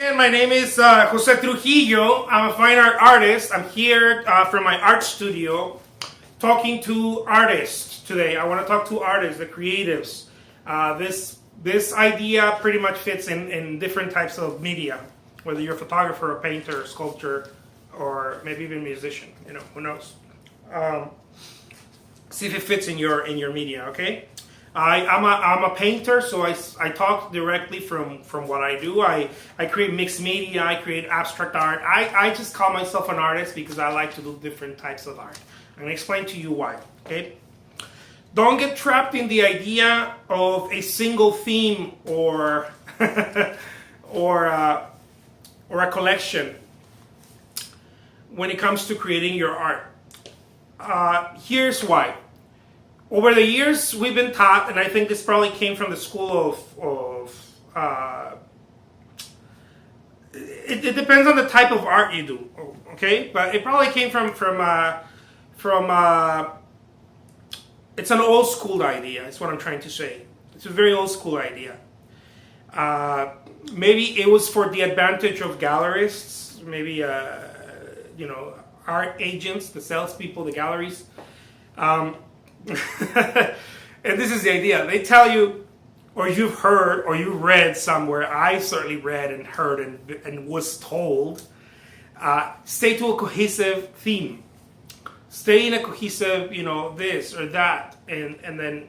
And my name is Jose Trujillo. I'm a fine art artist. I'm here from my art studio talking to artists today. I want to talk to artists, the creatives. This idea pretty much fits in different types of media, whether you're a photographer, a painter, a sculptor, or maybe even a musician. Who knows? See if it fits in your media. Okay. I'm a painter, so I talk directly from what I do. I create mixed media, I create abstract art. I just call myself an artist because I like to do different types of art. I'm going to explain to you why, okay? Don't get trapped in the idea of a single theme or or a collection when it comes to creating your art. Here's why. Over the years, we've been taught, and I think this probably came from the school of it depends on the type of art you do, okay? But it probably came from it's an old school idea. Is what I'm trying to say. It's a very old school idea. Maybe it was for the advantage of gallerists, maybe art agents, the salespeople, the galleries. And this is the idea. They tell you, or you've heard, or you read somewhere. I certainly read and heard and was told. Stay to a cohesive theme. Stay in a cohesive, this or that, and then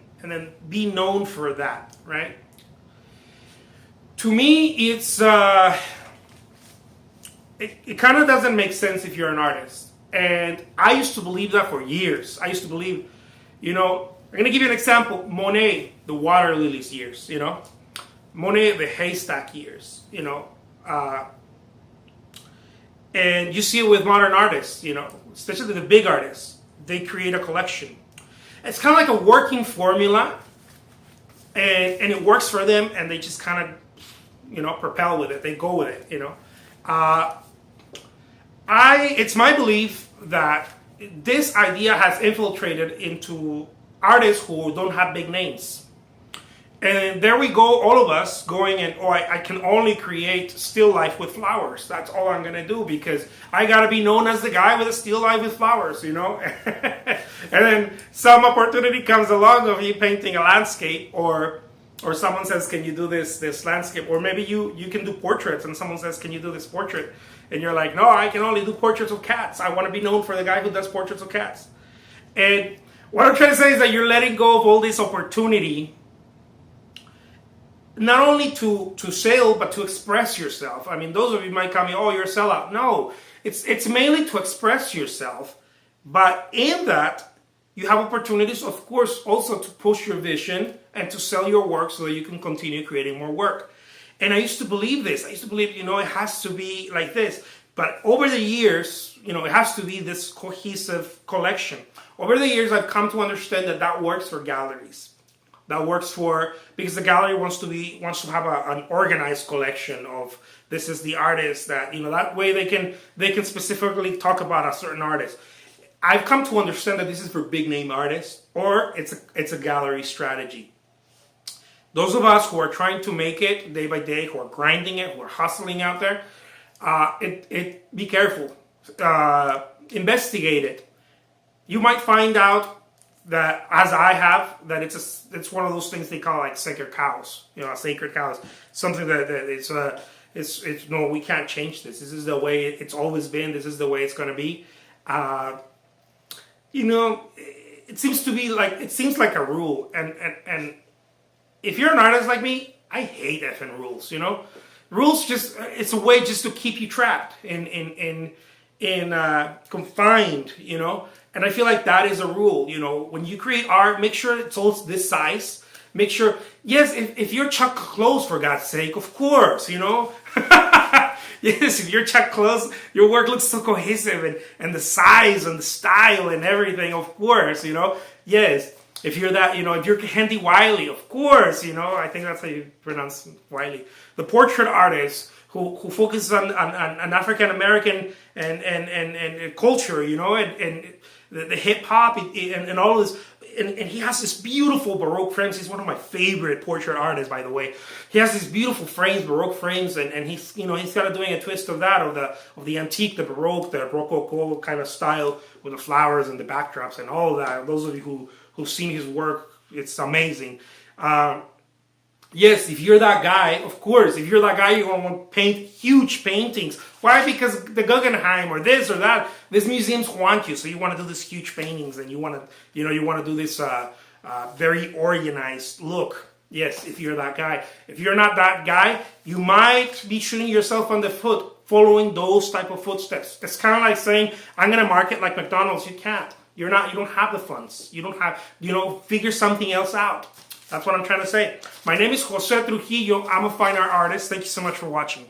be known for that, right? To me, it's it kind of doesn't make sense if you're an artist. And I used to believe that for years. I used to believe. I'm going to give you an example. Monet, the water lilies years, Monet, the haystack years, and you see it with modern artists, especially the big artists. They create a collection. It's kind of like a working formula, and it works for them, and they just kind of, propel with it. They go with it, It's my belief that this idea has infiltrated into artists who don't have big names. And there we go, all of us going and, I can only create still life with flowers. That's all I'm going to do because I got to be known as the guy with a still life with flowers, And then some opportunity comes along of you painting a landscape or someone says, can you do this landscape? Or maybe you can do portraits and someone says, can you do this portrait? And you're like, no, I can only do portraits of cats. I want to be known for the guy who does portraits of cats. And what I'm trying to say is that you're letting go of all this opportunity, not only to sell, but to express yourself. I mean, those of you might come, oh, you're a sellout. No, it's mainly to express yourself. But in that, you have opportunities, of course, also to push your vision and to sell your work so that you can continue creating more work. And I used to believe this. I used to believe, it has to be like this. But over the years, it has to be this cohesive collection. Over the years, I've come to understand that works for galleries. That works because the gallery wants to have an organized collection of this is the artist that way they can specifically talk about a certain artist. I've come to understand that this is for big name artists or it's a gallery strategy. Those of us who are trying to make it day by day, who are grinding it, who are hustling out there, be careful. Investigate it. You might find out that, as I have, that it's one of those things they call like sacred cows. Sacred cows. Something that it's no, we can't change this. This is the way it's always been. This is the way it's going to be. It seems like a rule, and if you're an artist like me, I hate effing rules. Rules it's a way just to keep you trapped in confined. And I feel like that is a rule. When you create art, make sure it's all this size. Make sure, yes, if you're Chuck clothes, for God's sake, of course, Yes, if you're Chuck clothes, your work looks so cohesive and the size and the style and everything, of course, Yes. If you're that, if you're Hendy Wiley, of course, I think that's how you pronounce Wiley. The portrait artist who focuses on African American and culture, and the hip hop and all this. and he has this beautiful Baroque frames. He's one of my favorite portrait artists, by the way. He has these beautiful frames, Baroque frames, and he's, you know, he's kind of doing a twist of that, of the antique, the Baroque, the Rococo kind of style with the flowers and the backdrops and all of that. Those of you who've seen his work, it's amazing. Yes, if you're that guy, of course, if you're that guy, you want to paint huge paintings. Why? Because the Guggenheim or this or that, these museums want you, so you want to do these huge paintings, and you want to, you know, you want to do this very organized look. Yes, if you're that guy. If you're not that guy, you might be shooting yourself on the foot, following those type of footsteps. It's kind of like saying, I'm going to market like McDonald's. You can't. You don't have the funds. You don't have, you know, figure something else out. That's what I'm trying to say. My name is Jose Trujillo. I'm a fine art artist. Thank you so much for watching.